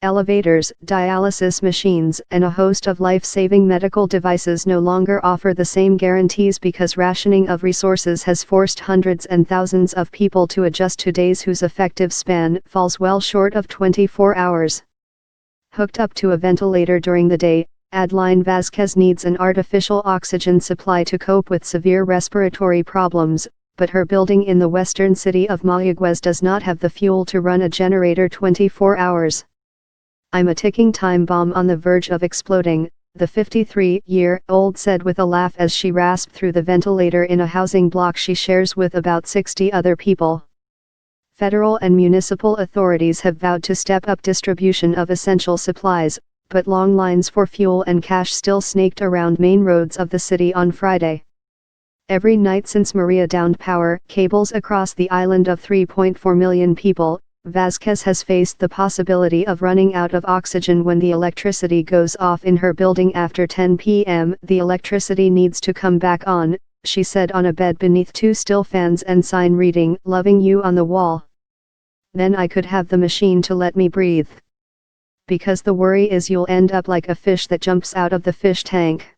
Elevators, dialysis machines, and a host of life-saving medical devices no longer offer the same guarantees because rationing of resources has forced hundreds and thousands of people to adjust to days whose effective span falls well short of 24 hours. Hooked up to a ventilator during the day, Adeline Vasquez needs an artificial oxygen supply to cope with severe respiratory problems, but her building in the western city of Mayagüez does not have the fuel to run a generator 24 hours. "I'm a ticking time bomb on the verge of exploding," the 53-year-old said with a laugh as she rasped through the ventilator in a housing block she shares with about 60 other people. Federal and municipal authorities have vowed to step up distribution of essential supplies, but long lines for fuel and cash still snaked around main roads of the city on Friday. Every night since Maria downed power cables across the island of 3.4 million people, Vasquez has faced the possibility of running out of oxygen when the electricity goes off in her building after 10 p.m. "The electricity needs to come back on," she said on a bed beneath two still fans and sign reading "Loving You" on the wall. "Then I could have the machine to let me breathe. Because the worry is you'll end up like a fish that jumps out of the fish tank.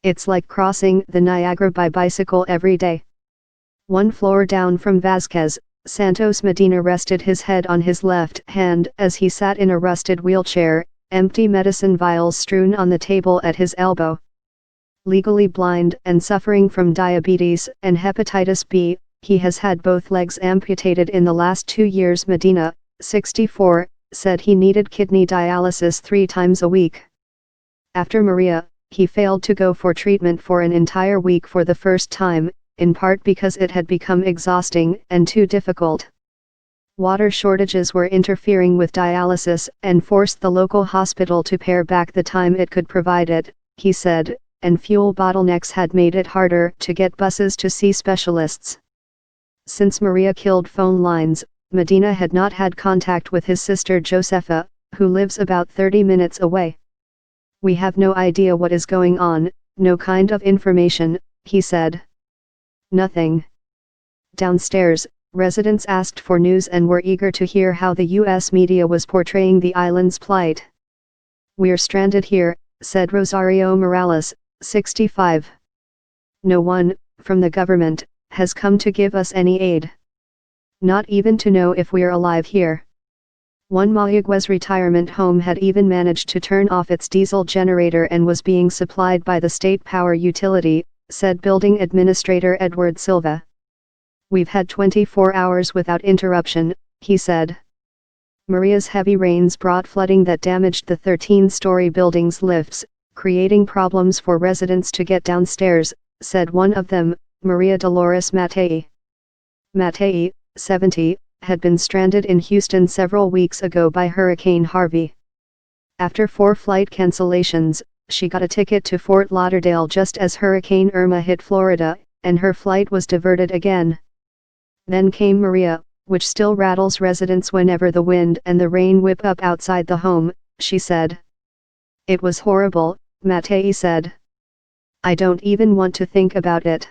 It's like crossing the Niagara by bicycle every day." One floor down from Vasquez, Santos Medina rested his head on his left hand as he sat in a rusted wheelchair, empty medicine vials strewn on the table at his elbow. Legally blind and suffering from diabetes and hepatitis B, he has had both legs amputated in the last 2 years. Medina, 64, said he needed kidney dialysis 3 times a week. After Maria, he failed to go for treatment for an entire week for the first time, in part because it had become exhausting and too difficult. Water shortages were interfering with dialysis and forced the local hospital to pare back the time it could provide it, he said, and fuel bottlenecks had made it harder to get buses to see specialists. Since Maria killed phone lines, Medina had not had contact with his sister Josefa, who lives about 30 minutes away. "We have no idea what is going on, no kind of information," he said. "Nothing." Downstairs, residents asked for news and were eager to hear how the U.S. media was portraying the island's plight. "We're stranded here," said Rosario Morales, 65. "No one, from the government, has come to give us any aid. Not even to know if we're alive here." One Mayagüez retirement home had even managed to turn off its diesel generator and was being supplied by the state power utility, said building administrator Edward Silva. "We've had 24 hours without interruption," he said. Maria's heavy rains brought flooding that damaged the 13-story building's lifts, creating problems for residents to get downstairs, said one of them, Maria Dolores Matei. Matei, 70, had been stranded in Houston several weeks ago by Hurricane Harvey. After 4 flight cancellations, she got a ticket to Fort Lauderdale just as Hurricane Irma hit Florida, and her flight was diverted again. Then came Maria, which still rattles residents whenever the wind and the rain whip up outside the home, she said. "It was horrible," Matei said. "I don't even want to think about it."